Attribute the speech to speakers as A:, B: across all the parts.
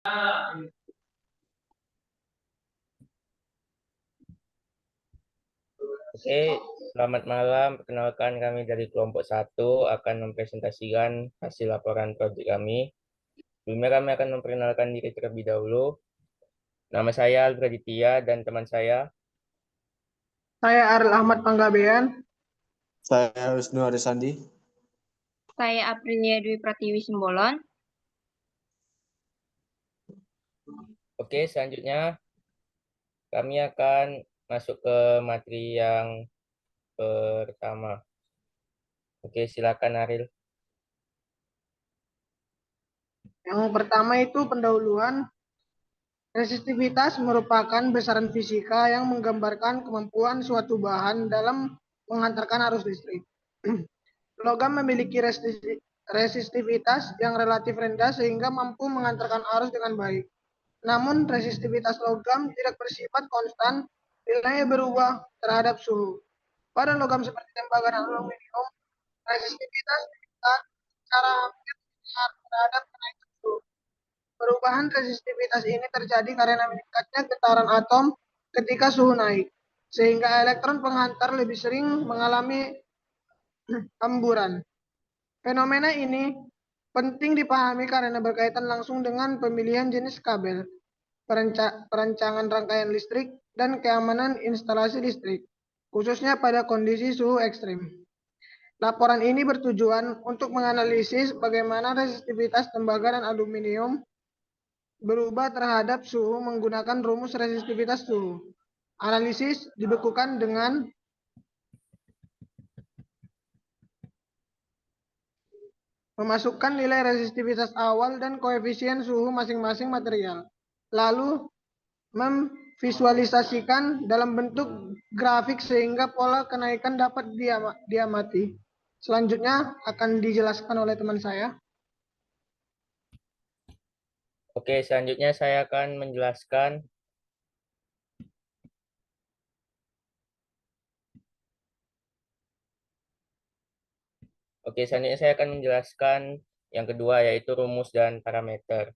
A: Oke, selamat malam. Perkenalkan kami dari kelompok satu akan mempresentasikan hasil laporan proyek kami. Sebelumnya kami akan memperkenalkan diri terlebih dahulu. Nama saya Albraditya dan teman saya.
B: Saya Aril Ahmad Panggabean.
C: Saya Wisnu Arisandi.
D: Saya Aprilia Dwi Pratiwi Simbolon.
A: Oke, selanjutnya kami akan masuk ke materi yang pertama. Oke, silakan Aril.
B: Yang pertama itu pendahuluan. Resistivitas merupakan besaran fisika yang menggambarkan kemampuan suatu bahan dalam menghantarkan arus listrik. Logam memiliki resistivitas yang relatif rendah sehingga mampu menghantarkan arus dengan baik. Namun resistivitas logam tidak bersifat konstan, nilainya berubah terhadap suhu. Pada logam seperti tembaga dan aluminium, resistivitas meningkat secara hampir linear terhadap kenaikan suhu. Perubahan resistivitas ini terjadi karena meningkatnya getaran atom ketika suhu naik, sehingga elektron penghantar lebih sering mengalami hamburan. Fenomena ini penting dipahami karena berkaitan langsung dengan pemilihan jenis kabel, perancangan rangkaian listrik, dan keamanan instalasi listrik, khususnya pada kondisi suhu ekstrim. Laporan ini bertujuan untuk menganalisis bagaimana resistivitas tembaga dan aluminium berubah terhadap suhu menggunakan rumus resistivitas suhu. Analisis dibekukan dengan memasukkan nilai resistivitas awal dan koefisien suhu masing-masing material, lalu memvisualisasikan dalam bentuk grafik sehingga pola kenaikan dapat diamati. Selanjutnya akan dijelaskan oleh teman saya.
A: Oke, selanjutnya saya akan menjelaskan selanjutnya saya akan menjelaskan yang kedua, yaitu rumus dan parameter.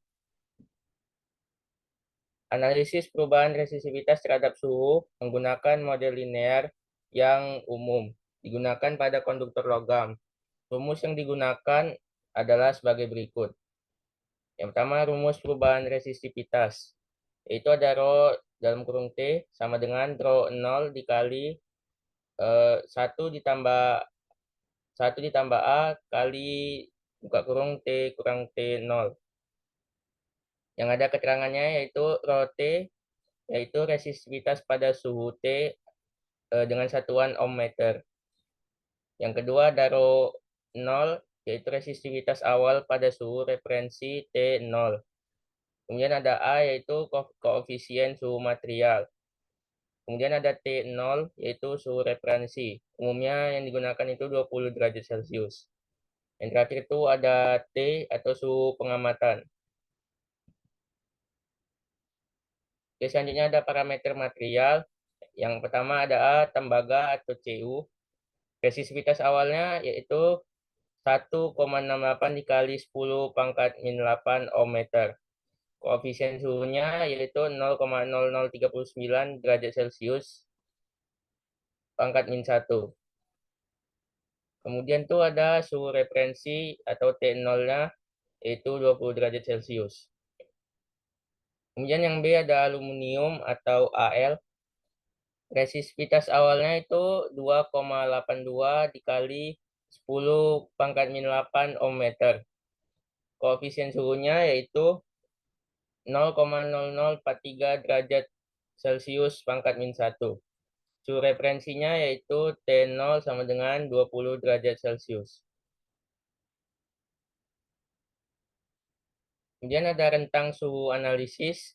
A: Analisis perubahan resistivitas terhadap suhu menggunakan model linear yang umum digunakan pada konduktor logam. Rumus yang digunakan adalah sebagai berikut. Yang pertama, rumus perubahan resistivitas, yaitu ada rho dalam kurung T sama dengan rho 0 dikali 1 ditambah A kali buka kurung T kurang T0. Yang ada keterangannya yaitu rho T, yaitu resistivitas pada suhu T dengan satuan ohm meter. Yang kedua ada rho 0, yaitu resistivitas awal pada suhu referensi T0. Kemudian ada A, yaitu koefisien suhu material. Kemudian ada T0, yaitu suhu referensi. Umumnya yang digunakan itu 20 derajat Celcius. Yang terakhir itu ada T atau suhu pengamatan. Oke, selanjutnya ada parameter material. Yang pertama ada A, tembaga atau Cu. Resistivitas awalnya yaitu 1,68 dikali 10 pangkat min 8 ohm meter. Koefisien suhunya yaitu 0,0039 derajat Celcius pangkat min 1. Kemudian tuh ada suhu referensi atau T0-nya yaitu 20 derajat Celcius. Kemudian yang B ada aluminium atau Al. Resistivitas awalnya itu 2,82 dikali 10 pangkat min 8 ohm meter. Koefisien suhunya yaitu 0,0043 derajat Celcius pangkat min 1. Suhu referensinya yaitu T0 sama dengan 20 derajat Celcius. Kemudian ada rentang suhu analisis.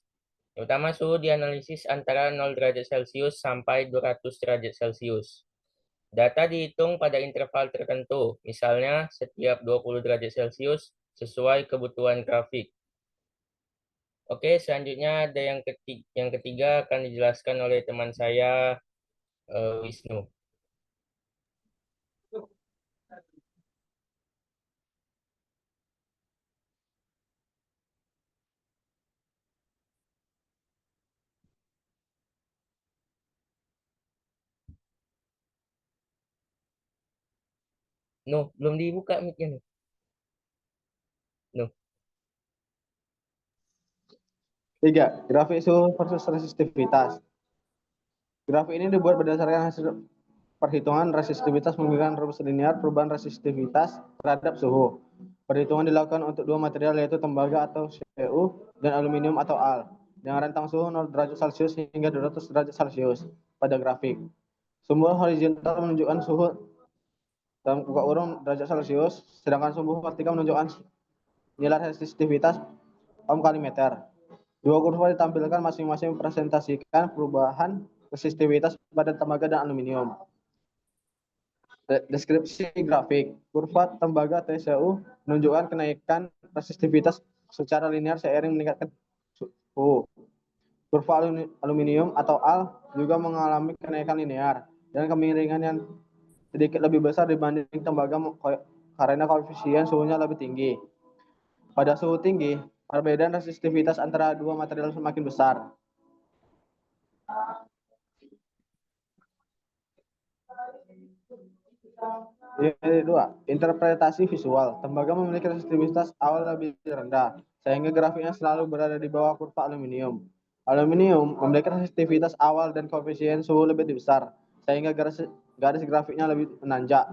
A: Yang pertama, suhu dianalisis antara 0 derajat Celcius sampai 200 derajat Celcius. Data dihitung pada interval tertentu, misalnya setiap 20 derajat Celcius sesuai kebutuhan grafik. Oke, selanjutnya ada yang ketiga akan dijelaskan oleh teman saya, Wisnu. No, belum dibuka mic-nya nih. No.
C: 3. Grafik suhu versus resistivitas. Grafik ini dibuat berdasarkan hasil perhitungan resistivitas menggunakan rumus linear perubahan resistivitas terhadap suhu. Perhitungan dilakukan untuk dua material yaitu tembaga atau Cu dan aluminium atau Al dengan rentang suhu 0 derajat Celcius hingga 200 derajat Celcius pada grafik. Sumber horizontal menunjukkan suhu dalam buka kurung derajat Celcius, sedangkan sumber vertikal menunjukkan nilai resistivitas ohm kali meter. Dua kurva ditampilkan masing-masing mempresentasikan perubahan resistivitas pada tembaga dan aluminium. Deskripsi grafik. Kurva tembaga TCU menunjukkan kenaikan resistivitas secara linear seiring meningkatkan suhu. Kurva aluminium atau Al juga mengalami kenaikan linear dan kemiringan yang sedikit lebih besar dibanding tembaga karena koefisien suhunya lebih tinggi. Pada suhu tinggi, perbedaan resistivitas antara dua material semakin besar. Yang kedua, interpretasi visual. Tembaga memiliki resistivitas awal lebih rendah, sehingga grafiknya selalu berada di bawah kurva aluminium. Aluminium memiliki resistivitas awal dan koefisien suhu lebih besar, sehingga garis grafiknya lebih menanjak.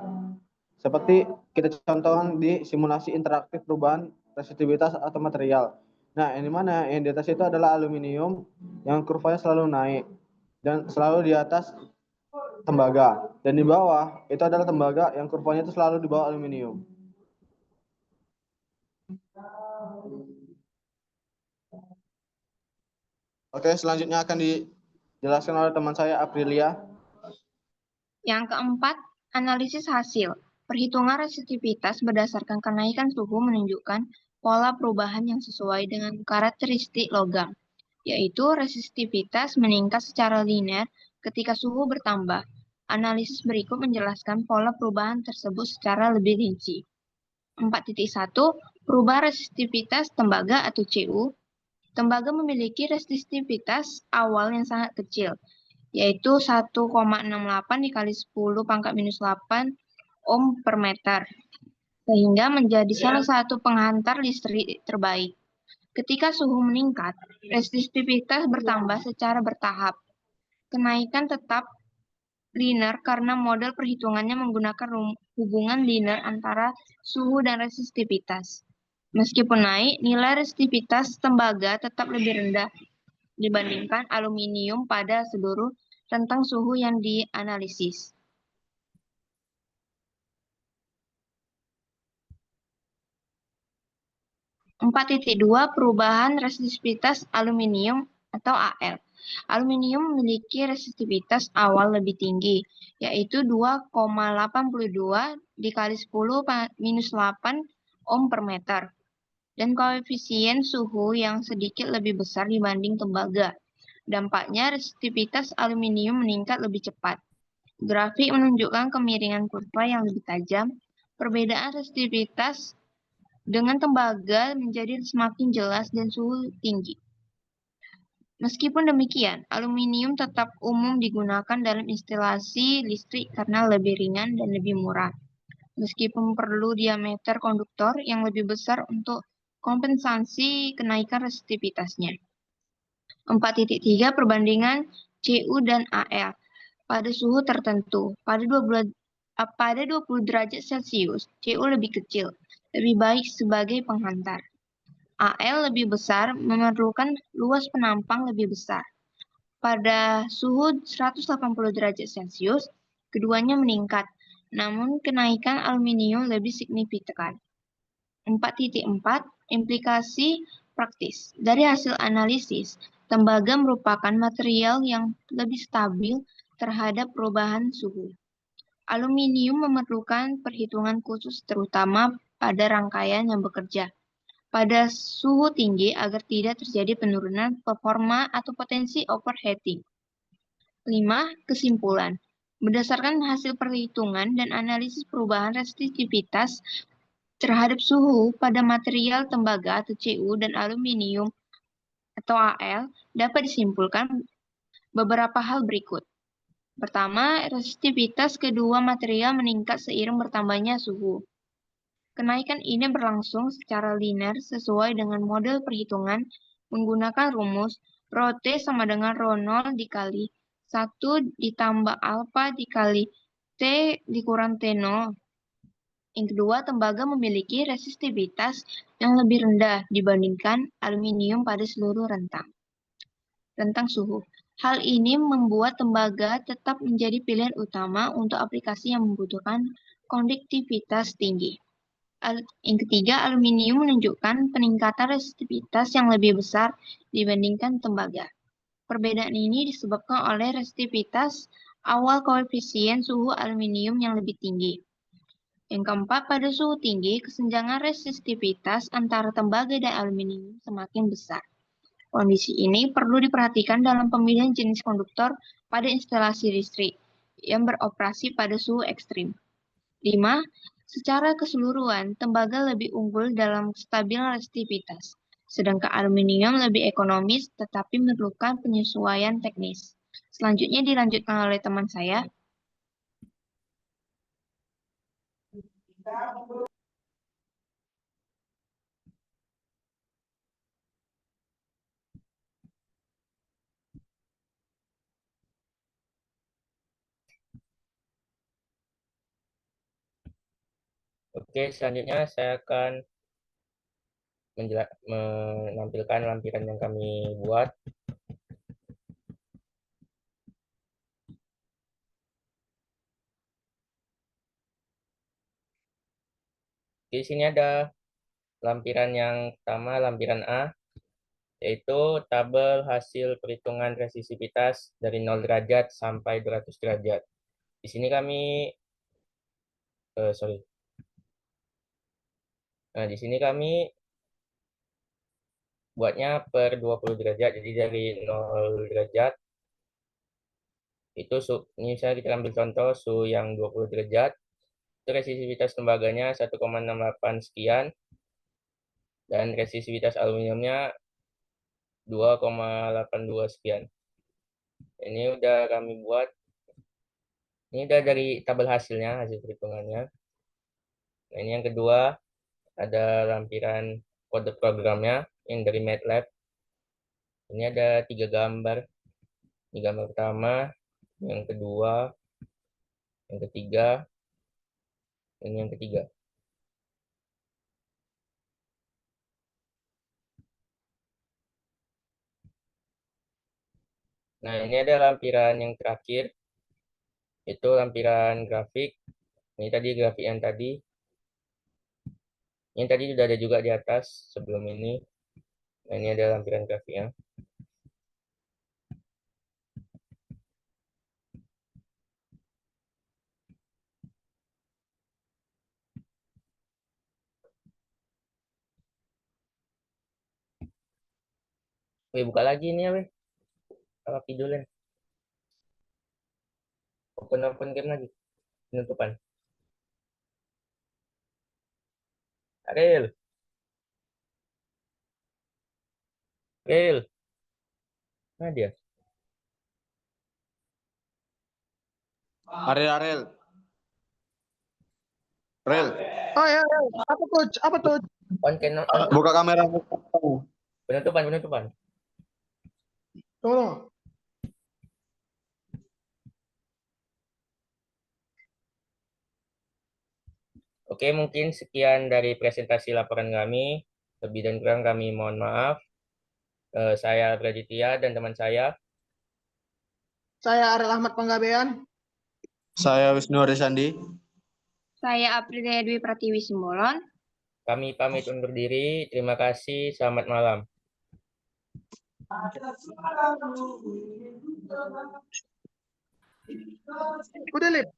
C: Seperti kita contohkan di simulasi interaktif perubahan resistivitas atau material. Nah, ini mana? Yang di atas itu adalah aluminium yang kurvanya selalu naik dan selalu di atas tembaga. Dan di bawah itu adalah tembaga yang kurvanya itu selalu di bawah aluminium. Oke, selanjutnya akan dijelaskan oleh teman saya Aprilia.
D: Yang keempat, analisis hasil. Perhitungan resistivitas berdasarkan kenaikan suhu menunjukkan pola perubahan yang sesuai dengan karakteristik logam, yaitu resistivitas meningkat secara linear ketika suhu bertambah. Analisis berikut menjelaskan pola perubahan tersebut secara lebih rinci. 4.1 Perubahan resistivitas tembaga atau Cu. Tembaga memiliki resistivitas awal yang sangat kecil, yaitu 1,68 dikali 10 pangkat minus 8 ohm per meter, sehingga menjadi salah satu penghantar listrik terbaik. Ketika suhu meningkat, resistivitas bertambah secara bertahap. Kenaikan tetap linear karena model perhitungannya menggunakan hubungan linear antara suhu dan resistivitas. Meskipun naik, nilai resistivitas tembaga tetap lebih rendah dibandingkan aluminium pada seluruh rentang suhu yang dianalisis. 4.2 Perubahan resistivitas aluminium atau Al. Aluminium memiliki resistivitas awal lebih tinggi, yaitu 2,82 dikali 10 minus 8 ohm per meter, dan koefisien suhu yang sedikit lebih besar dibanding tembaga. Dampaknya resistivitas aluminium meningkat lebih cepat. Grafik menunjukkan kemiringan kurva yang lebih tajam. Perbedaan resistivitas dengan tembaga menjadi semakin jelas dan suhu tinggi. Meskipun demikian, aluminium tetap umum digunakan dalam instalasi listrik karena lebih ringan dan lebih murah. Meskipun perlu diameter konduktor yang lebih besar untuk kompensasi kenaikan resistivitasnya. 4.3 Perbandingan Cu dan Al pada suhu tertentu. Pada 20 derajat Celcius, Cu lebih kecil, lebih baik sebagai penghantar. Al lebih besar memerlukan luas penampang lebih besar. Pada suhu 180 derajat Celcius, keduanya meningkat, namun kenaikan aluminium lebih signifikan. 4.4 Implikasi praktis. Dari hasil analisis, tembaga merupakan material yang lebih stabil terhadap perubahan suhu. Aluminium memerlukan perhitungan khusus terutama pada rangkaian yang bekerja pada suhu tinggi agar tidak terjadi penurunan performa atau potensi overheating. 5. Kesimpulan. Berdasarkan hasil perhitungan dan analisis perubahan resistivitas terhadap suhu pada material tembaga atau Cu dan aluminium atau Al, dapat disimpulkan beberapa hal berikut. Pertama, resistivitas kedua material meningkat seiring bertambahnya suhu. Kenaikan ini berlangsung secara linear sesuai dengan model perhitungan menggunakan rumus Rho T sama dengan Rho0 dikali 1 ditambah alfa dikali T dikurang T0. Yang kedua, tembaga memiliki resistivitas yang lebih rendah dibandingkan aluminium pada seluruh rentang suhu. Hal ini membuat tembaga tetap menjadi pilihan utama untuk aplikasi yang membutuhkan konduktivitas tinggi. Yang ketiga, aluminium menunjukkan peningkatan resistivitas yang lebih besar dibandingkan tembaga. Perbedaan ini disebabkan oleh resistivitas awal koefisien suhu aluminium yang lebih tinggi. Yang keempat, pada suhu tinggi, kesenjangan resistivitas antara tembaga dan aluminium semakin besar. Kondisi ini perlu diperhatikan dalam pemilihan jenis konduktor pada instalasi listrik yang beroperasi pada suhu ekstrim. 5. Secara keseluruhan, tembaga lebih unggul dalam stabil resistivitas, sedangkan aluminium lebih ekonomis tetapi memerlukan penyesuaian teknis. Selanjutnya dilanjutkan oleh teman saya.
A: Oke, selanjutnya saya akan menampilkan lampiran yang kami buat. Di sini ada lampiran yang pertama, lampiran A, yaitu tabel hasil perhitungan resistivitas dari 0 derajat sampai 200 derajat. Di sini kami, Nah, di sini kami buatnya per 20 derajat, jadi dari 0 derajat, itu ini misalnya kita ambil contoh suhu yang 20 derajat, itu resistivitas tembaganya 1,68 sekian, dan resistivitas aluminiumnya 2,82 sekian. Ini udah kami buat. Ini udah dari tabel hasilnya, hasil perhitungannya. Nah, ini yang kedua, ada lampiran kode programnya yang dari MATLAB. Ini ada 3 gambar. Ini gambar pertama, yang kedua, yang ketiga, dan yang ketiga. Nah, ini ada lampiran yang terakhir, itu lampiran grafik. Ini tadi grafik yang tadi. Yang tadi sudah ada juga di atas sebelum ini. Nah, ini ada lampiran grafiknya. Wih, buka lagi ini ya, weh. Apa videonya? Open game lagi. Penutupan. Ariel. Ariel. Mana dia?
C: Ariel. Rel,
B: Oh ya, ya. Apa tuh? Apa tuh?
C: buka kamera.
A: Penutupan.
B: Tunggu.
A: Oke, mungkin sekian dari presentasi laporan kami. Lebih dan kurang kami mohon maaf. Saya Praditya dan teman saya.
B: Saya Ariel Ahmad Panggabean.
C: Saya Wisnu Harisandi.
D: Saya Aprilia Dwi Pratiwi Simbolon.
A: Kami pamit undur diri. Terima kasih. Selamat malam.
B: Udah, Lip.